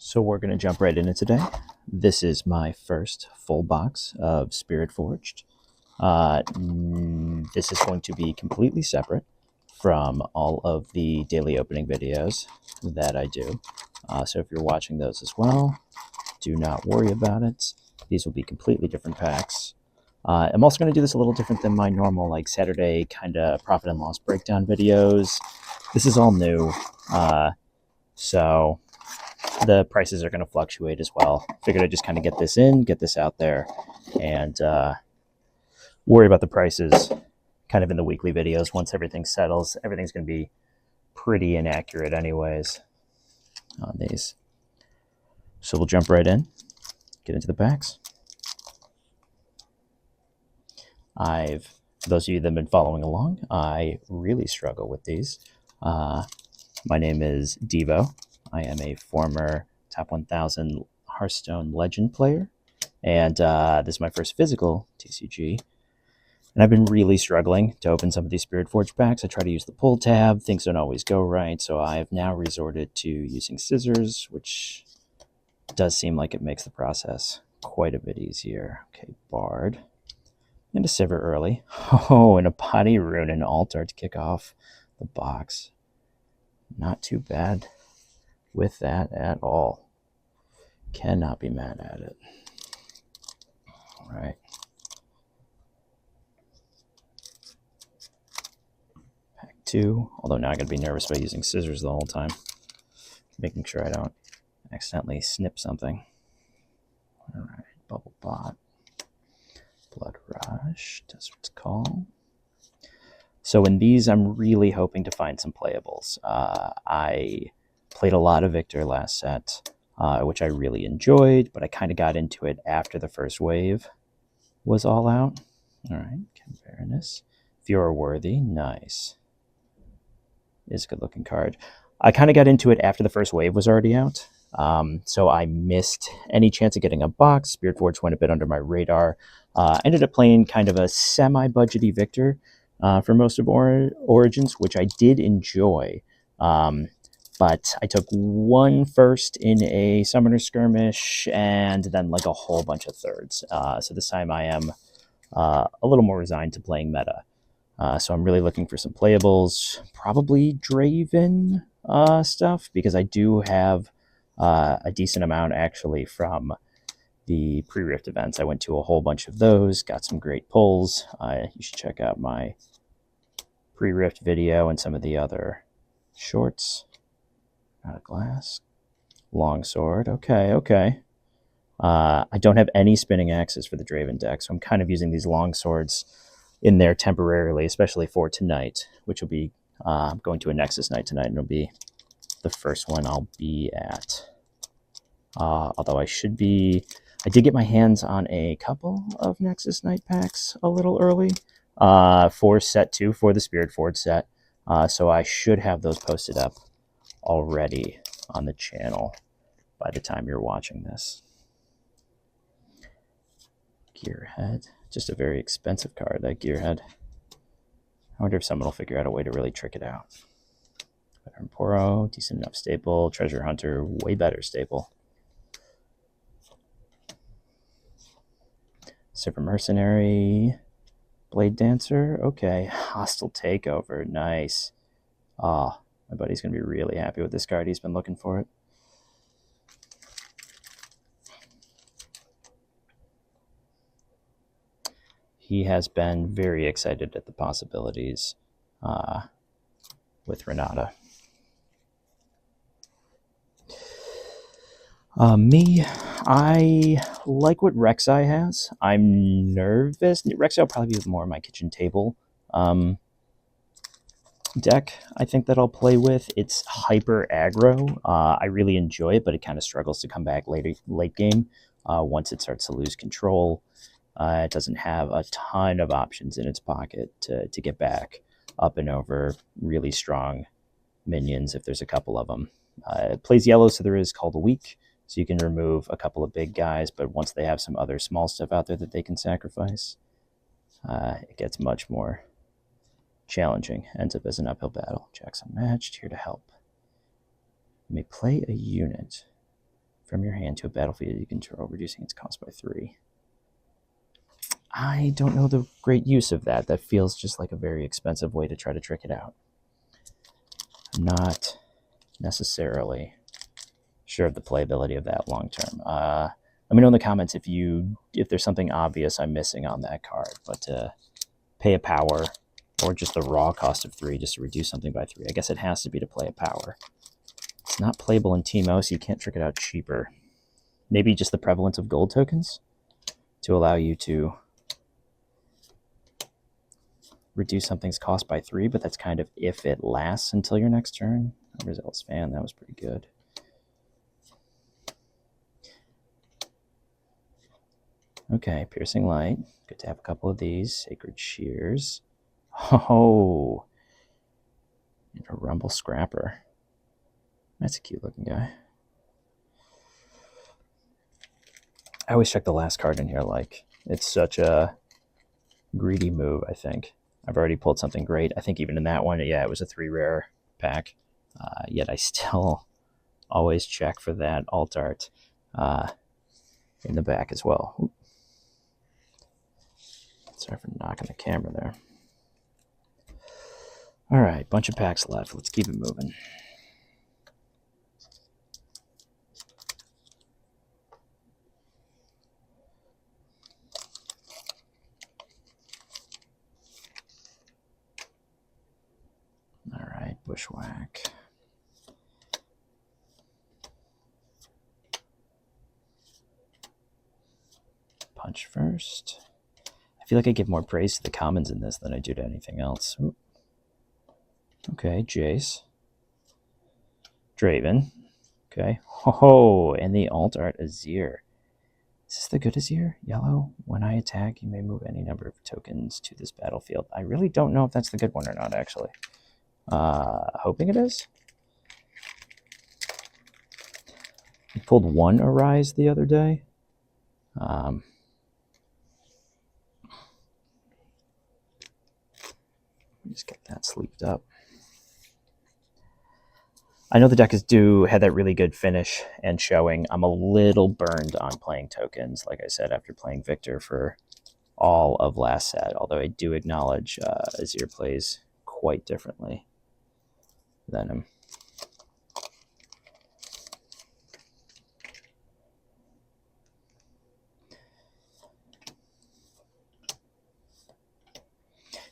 So we're going to jump right into today. This is my first full box of Spiritforged. This is going to be completely separate from all of the daily opening videos that I do. So if you're watching those as well, do not worry about it. These will be completely different packs. I'm also going to do this a little different than my normal like Saturday kind of profit and loss breakdown videos. This is all new. So the prices are going to fluctuate as well. Figured I'd just kind of get this in, get this out there, and worry about the prices kind of in the weekly videos. Once everything settles, everything's going to be pretty inaccurate anyways on these. So we'll jump right in, get into the packs. For those of you that have been following along, I really struggle with these. My name is Devo. I am a former top 1000 Hearthstone Legend player, and this is my first physical TCG. And I've been really struggling to open some of these Spiritforged packs. I try to use the pull tab. Things don't always go right, so I have now resorted to using scissors, which does seem like it makes the process quite a bit easier. Okay, Bard. And a Sivir early. Oh, and a Body Rune and Altar to kick off the box. Not too bad with that at all. Cannot be mad at it. All right. Pack 2. Although now I gotta be nervous about using scissors the whole time. Making sure I don't accidentally snip something. All right. Bubble Bot. Blood Rush. That's what it's called. So in these, I'm really hoping to find some playables. I played a lot of Victor last set, which I really enjoyed, but I kind of got into it after the first wave was all out. All right, Cavernous. If you're worthy, nice. It's a good-looking card. I kind of got into it after the first wave was already out, so I missed any chance of getting a box. Spiritforged went a bit under my radar. Ended up playing kind of a semi-budgety Victor for most of Origins, which I did enjoy. But I took one first in a Summoner Skirmish and then like a whole bunch of thirds. So this time I am a little more resigned to playing meta. So I'm really looking for some playables, probably Draven stuff, because I do have a decent amount actually from the pre-Rift events. I went to a whole bunch of those, got some great pulls. You should check out my pre-Rift video and some of the other shorts. Out of glass. Longsword. Okay. I don't have any spinning axes for the Draven deck, so I'm kind of using these longswords in there temporarily, especially for tonight, which will be going to a Nexus night tonight, and it'll be the first one I'll be at. Although I did get my hands on a couple of Nexus night packs a little early for set 2 for the Spiritforged set, so I should have those posted up already on the channel by the time you're watching this. Gearhead. Just a very expensive card, that Gearhead. I wonder if someone will figure out a way to really trick it out. Veteran Poro, decent enough staple. Treasure Hunter, way better staple. Super Mercenary. Blade Dancer, okay. Hostile Takeover, nice. Ah, my buddy's going to be really happy with this card. He's been looking for it. He has been very excited at the possibilities with Renata. Me, I like what Rek'Sai has. I'm nervous. Rek'Sai will probably be more my kitchen table deck, I think, that I'll play with. It's hyper aggro. I really enjoy it, but it kind of struggles to come back late game once it starts to lose control. It doesn't have a ton of options in its pocket to get back up and over really strong minions if there's a couple of them. It plays yellow, so there is Call to Weak, so you can remove a couple of big guys, but once they have some other small stuff out there that they can sacrifice, it gets much more challenging. Ends up as an uphill battle. Jack's unmatched, here to help. You may play a unit. from your hand to a battlefield you control, reducing its cost by 3. I don't know the great use of that. That feels just like a very expensive way to try to trick it out. I'm not necessarily sure of the playability of that long term. Let me know in the comments if there's something obvious I'm missing on that card. But pay a power or just the raw cost of 3 just to reduce something by 3. I guess it has to be to play a power. It's not playable in TMO, so you can't trick it out cheaper. Maybe just the prevalence of gold tokens to allow you to reduce something's cost by 3, but that's kind of if it lasts until your next turn. Results fan, that was pretty good. Okay, Piercing Light. Good to have a couple of these. Sacred Shears. Oh, and a Rumble Scrapper. That's a cute looking guy. I always check the last card in here, like, it's such a greedy move, I think. I've already pulled something great. I think even in that one, yeah, it was a 3 rare pack. Yet I still always check for that alt art in the back as well. Oop. Sorry for knocking the camera there. All right, bunch of packs left. Let's keep it moving. All right, Bushwhack. Punch first. I feel like I give more praise to the commons in this than I do to anything else. Ooh. Okay, Jace. Draven. Okay. Oh, and the alt art Azir. Is this the good Azir? Yellow. When I attack, you may move any number of tokens to this battlefield. I really don't know if that's the good one or not, actually. Hoping it is. I pulled one Arise the other day. Just get that sleeved up. I know the deck had that really good finish and showing. I'm a little burned on playing tokens, like I said, after playing Victor for all of last set, although I do acknowledge Azir plays quite differently than him.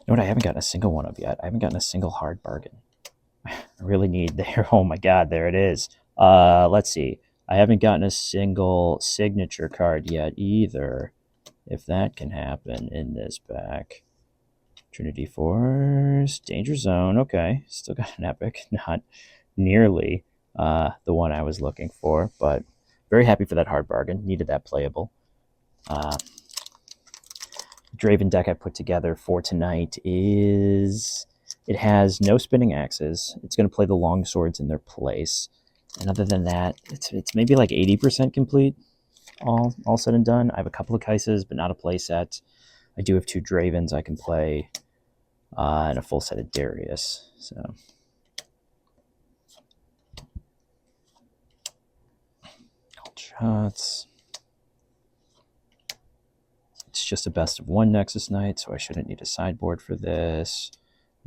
You know what I haven't gotten a single one of yet? I haven't gotten a single hard bargain. I really need there. Oh my god, there it is. Let's see. I haven't gotten a single signature card yet either. If that can happen in this pack. Trinity Force, Danger Zone. Okay, still got an epic. Not nearly the one I was looking for, but very happy for that hard bargain. Needed that playable. Draven deck I put together for tonight is... It has no spinning axes. It's going to play the long swords in their place. And other than that, it's maybe like 80% complete, all said and done. I have a couple of Kaises, but not a play set. I do have 2 Dravens I can play, and a full set of Darius. So called shots. It's just a best of 1 Nexus Knight, so I shouldn't need a sideboard for this.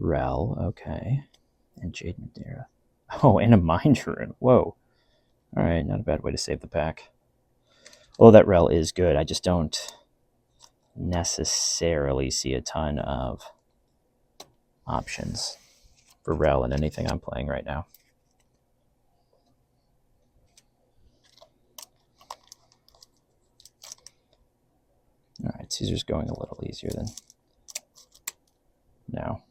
Rel, okay. And Jade Madeira. Oh, and a Mind Rune. Whoa. All right, not a bad way to save the pack. Oh, that Rel is good. I just don't necessarily see a ton of options for Rel in anything I'm playing right now. All right, Caesar's going a little easier than now.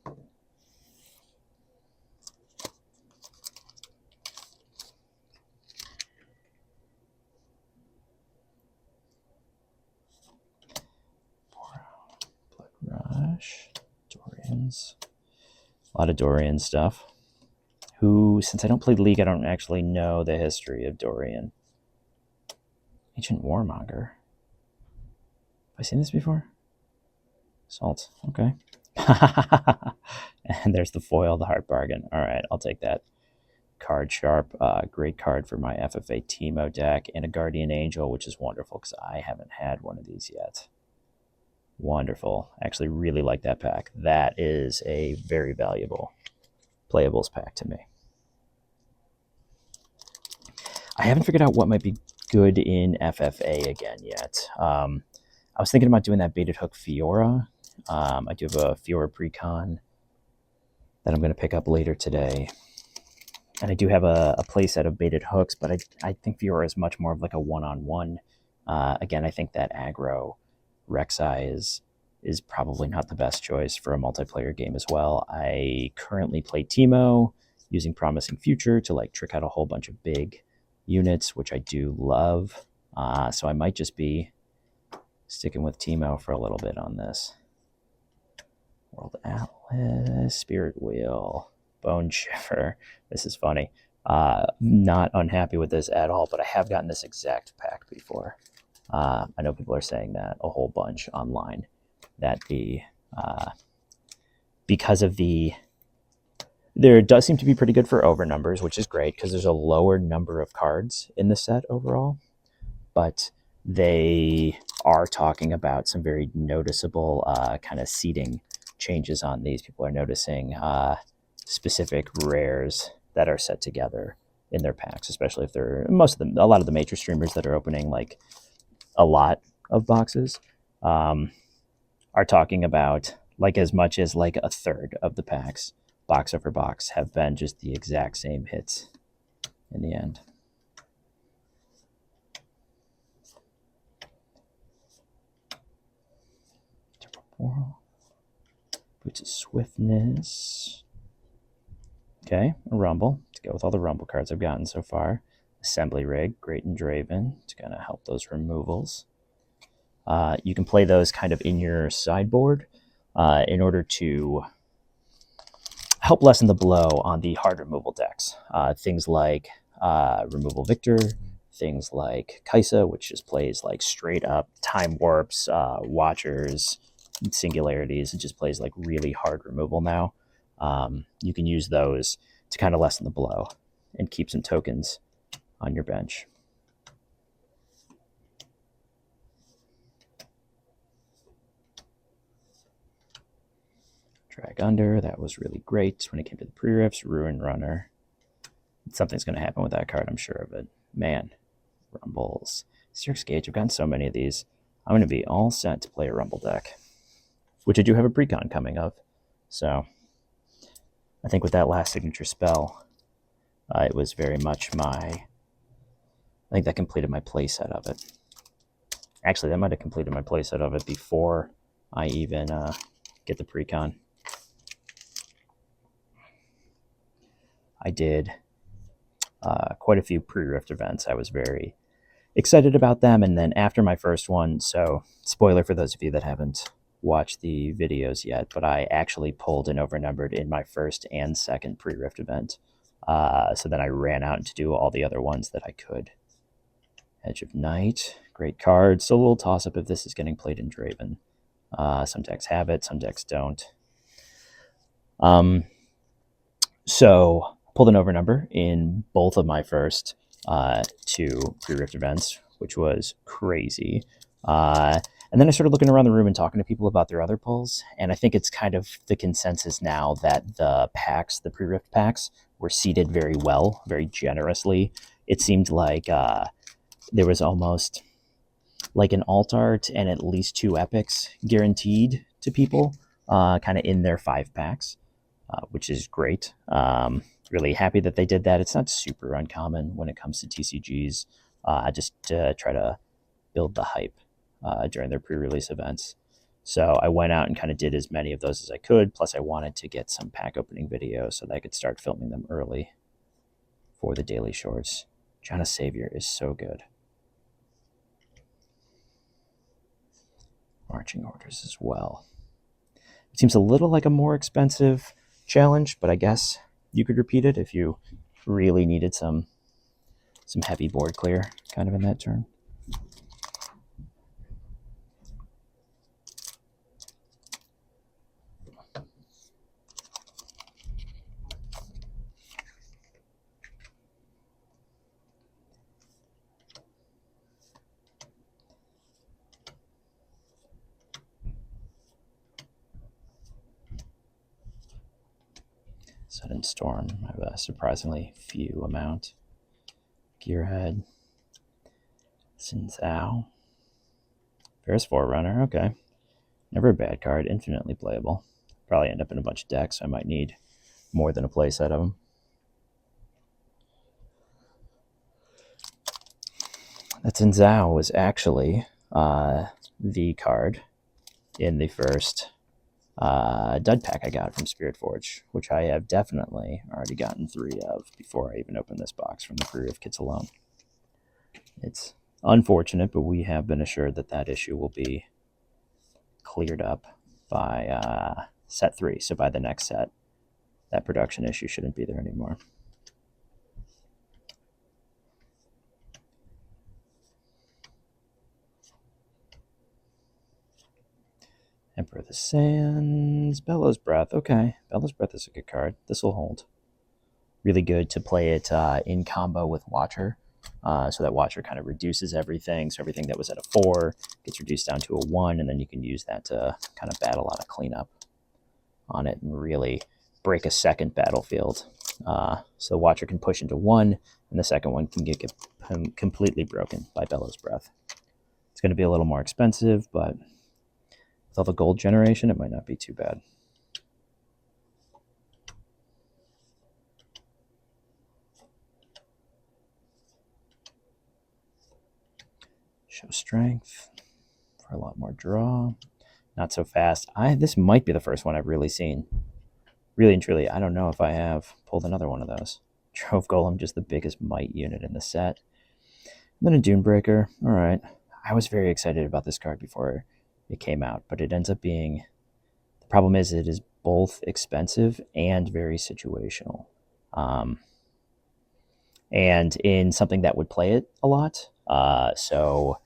Blood Rush, Dorians. A lot of Dorian stuff. Since I don't play League, I don't actually know the history of Dorian. Ancient Warmonger. Have I seen this before? Salt. Okay. And there's the foil, the hard bargain. All right, I'll take that. card sharp. Great card for my FFA Teemo deck, and a Guardian Angel, which is wonderful because I haven't had one of these yet. Wonderful. Actually really like that pack. That is a very valuable playables pack to me. I haven't figured out what might be good in FFA again yet. I was thinking about doing that baited hook Fiora. I do have a Fiora Precon that I'm going to pick up later today. And I do have a playset of baited hooks, but I think Fiora is much more of like a one-on-one. Again, I think that aggro Rek'Sai is probably not the best choice for a multiplayer game as well. I currently play Teemo using Promising Future to like trick out a whole bunch of big units, which I do love. So I might just be sticking with Teemo for a little bit on this. World Atlas, Spirit Wheel, Bone Shiver. This is funny. Not unhappy with this at all, but I have gotten this exact pack before. I know people are saying that a whole bunch online, that because of there does seem to be pretty good for overnumbers, which is great because there's a lower number of cards in the set overall, but they are talking about some very noticeable kind of seeding changes on these. People are noticing specific rares that are set together in their packs, especially if they're a lot of the major streamers that are opening like a lot of boxes are talking about like as much as like a third of the packs, box over box, have been just the exact same hits in the end. Boots of Swiftness. Okay, a Rumble to go with all the Rumble cards I've gotten so far. Assembly Rig, Great and Draven. It's going to help those removals. You can play those kind of in your sideboard in order to help lessen the blow on the hard removal decks. Things like Removal Victor, things like Kaisa, which just plays like straight up Time Warps, Watchers, Singularities. It just plays like really hard removal now. You can use those to kind of lessen the blow and keep some tokens on your bench. Drag Under, that was really great when it came to the pre-riffs. Ruin Runner. Something's going to happen with that card, I'm sure of it. Man, Rumbles. Sirix Gauge, I've gotten so many of these. I'm going to be all set to play a Rumble deck, which I do have a precon coming of. So I think with that last signature spell, it was very much I think that completed my playset of it. Actually, that might have completed my playset of it before I even get the precon. I did quite a few pre-rift events. I was very excited about them. And then after my first one, so spoiler for those of you that haven't watched the videos yet, but I actually pulled and overnumbered in my first and second pre-rift event. So then I ran out to do all the other ones that I could. Edge of Night, great card. Still a little toss-up if this is getting played in Draven. Some decks have it, some decks don't. So pulled an overnumber in both of my first two pre-rift events, which was crazy. And then I started looking around the room and talking to people about their other pulls, and I think it's kind of the consensus now that the packs, the pre-rift packs, were seeded very well, very generously. It seemed like there was almost like an alt art and at least 2 epics guaranteed to people kind of in their 5 packs, which is great. Really happy that they did that. It's not super uncommon when it comes to TCGs. I just try to build the hype during their pre-release events. So I went out and kind of did as many of those as I could. Plus I wanted to get some pack opening videos so that I could start filming them early for the daily shorts. Janna Savior is so good. Marching Orders as well. It seems a little like a more expensive challenge, but I guess you could repeat it if you really needed some heavy board clear kind of in that turn. Sudden Storm. I have a surprisingly few amount. Gearhead. Sinzao. Ferris Forerunner. Okay. Never a bad card. Infinitely playable. Probably end up in a bunch of decks, so I might need more than a playset of them. That Sinzao was actually the card in the first dud pack I got from Spiritforged, which I have definitely already gotten 3 of before I even opened this box from the Career of Kits alone. It's unfortunate, but we have been assured that that issue will be cleared up by set 3. So by the next set, that production issue shouldn't be there anymore. Emperor of the Sands, Bellows Breath. Okay, Bellows Breath is a good card. This will hold. Really good to play it in combo with Watcher. So that Watcher kind of reduces everything. So everything that was at a 4 gets reduced down to a 1, and then you can use that to kind of battle out a cleanup on it and really break a second battlefield. So the Watcher can push into 1, and the second one can get completely broken by Bellows Breath. It's going to be a little more expensive, but with all the gold generation, it might not be too bad. Show strength for a lot more draw. Not so fast. This might be the first one I've really seen. Really and truly, I don't know if I have pulled another one of those. Trove Golem, just the biggest might unit in the set. And then a Dunebreaker. All right. I was very excited about this card before it came out, but it ends up being... The problem is it is both expensive and very situational. And in something that would play it a lot. So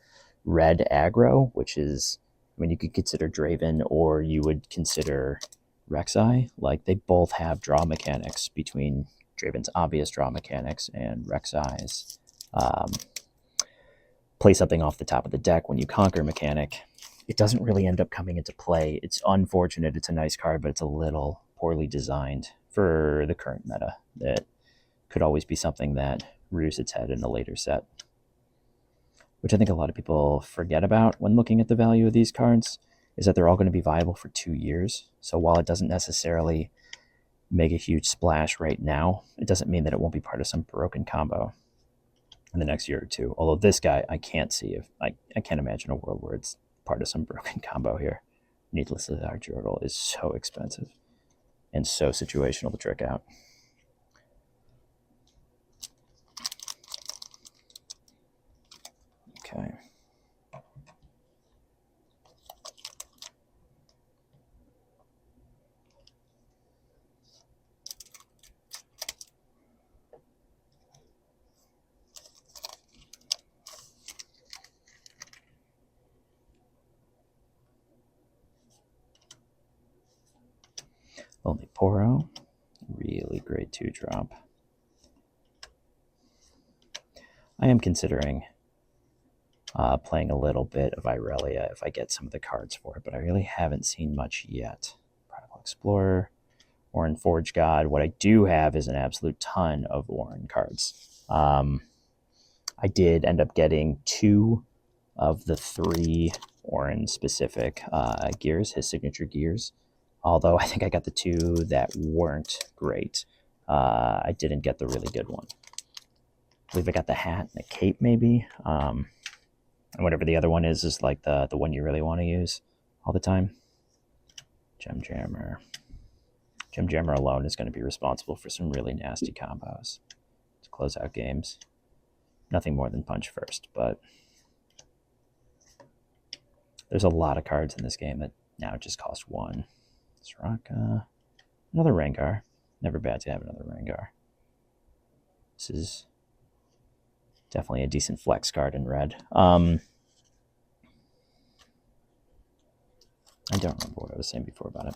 red aggro, which is... I mean, you could consider Draven, or you would consider Rek'Sai. Like, they both have draw mechanics between Draven's obvious draw mechanics and Rek'Sai's play something off the top of the deck when you conquer mechanic. It doesn't really end up coming into play. It's unfortunate. It's a nice card, but it's a little poorly designed for the current meta. That could always be something that rears its head in a later set, which I think a lot of people forget about when looking at the value of these cards, is that they're all going to be viable for 2 years. So while it doesn't necessarily make a huge splash right now, it doesn't mean that it won't be part of some broken combo in the next year or 2. Although this guy, I can't see if I can't imagine a world where it's part of some broken combo here. Needless to say, our Jordal is so expensive and so situational to trick out. Okay. Only Poro. Really great 2-drop. I am considering playing a little bit of Irelia if I get some of the cards for it, but I really haven't seen much yet. Prodigal Explorer, Orin Forge God. What I do have is an absolute ton of Orin cards. I did end up getting 2 of the 3 Orin specific gears, his signature gears. Although I think I got the 2 that weren't great. I didn't get the really good one. I believe I got the hat and the cape, maybe. And whatever the other one is like the one you really want to use all the time. Gem Jammer. Gem Jammer alone is going to be responsible for some really nasty combos to close out games. Nothing more than punch first, but there's a lot of cards in this game that now just cost 1. Soraka. Another Rengar. Never bad to have another Rengar. This is definitely a decent flex card in red. I don't remember what I was saying before about it.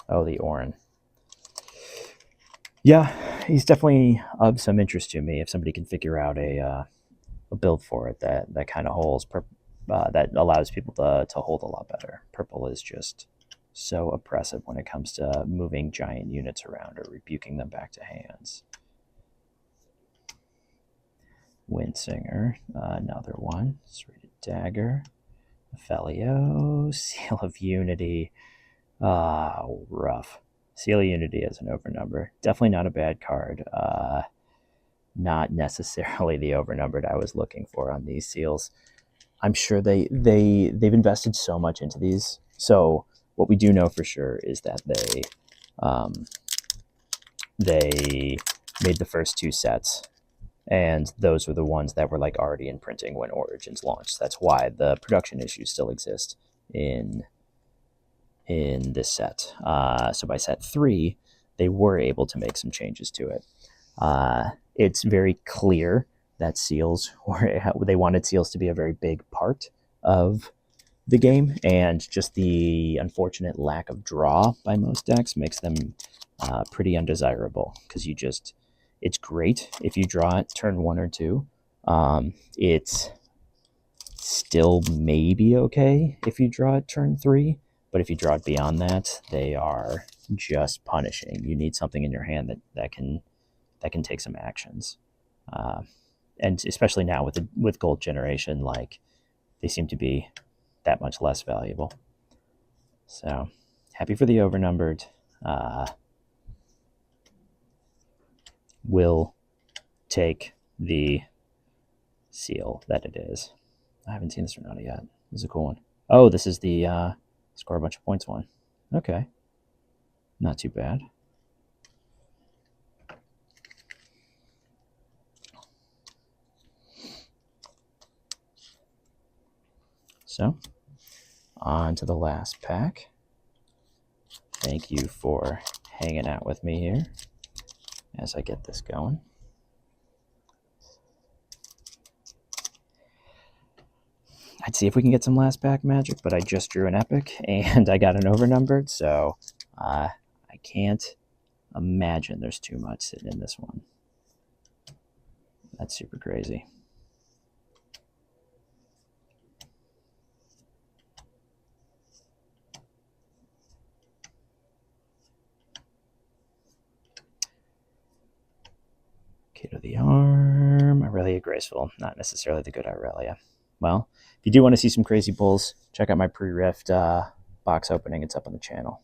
Oh, the Orin. Yeah, he's definitely of some interest to me if somebody can figure out a build for it that kind of holds, that allows people to hold a lot better. Purple is just so oppressive when it comes to moving giant units around or rebuking them back to hands. Windsinger, another one. Serrated Dagger, Ophelio, Seal of Unity. Rough. Seal of Unity as an overnumber. Definitely not a bad card. Not necessarily the overnumbered I was looking for on these seals. I'm sure they've invested so much into these. So what we do know for sure is that they made the first 2 sets, and those were the ones that were like already in printing when Origins launched. That's why the production issues still exist in this set. So by set 3, they were able to make some changes to it. It's very clear that seals they wanted seals to be a very big part of the game, and just the unfortunate lack of draw by most decks makes them pretty undesirable, because it's great if you draw it turn 1 or 2. It's still maybe okay if you draw it turn 3, but if you draw it beyond that, they are just punishing. You need something in your hand that can take some actions, and especially now with Gold Generation, like, they seem to be that much less valuable. So happy for the overnumbered. Will take the seal that it is. I haven't seen this one out yet. This is a cool one. Oh, this is the score a bunch of points one. Okay, not too bad. So, on to the last pack. Thank you for hanging out with me here as I get this going. I'd see if we can get some last pack magic, but I just drew an epic and I got an overnumbered, so I can't imagine there's too much sitting in this one. That's super crazy. Kid of the Arm, Aurelia Graceful, not necessarily the good Aurelia. Well, if you do want to see some crazy pulls, check out my pre-rift box opening. It's up on the channel.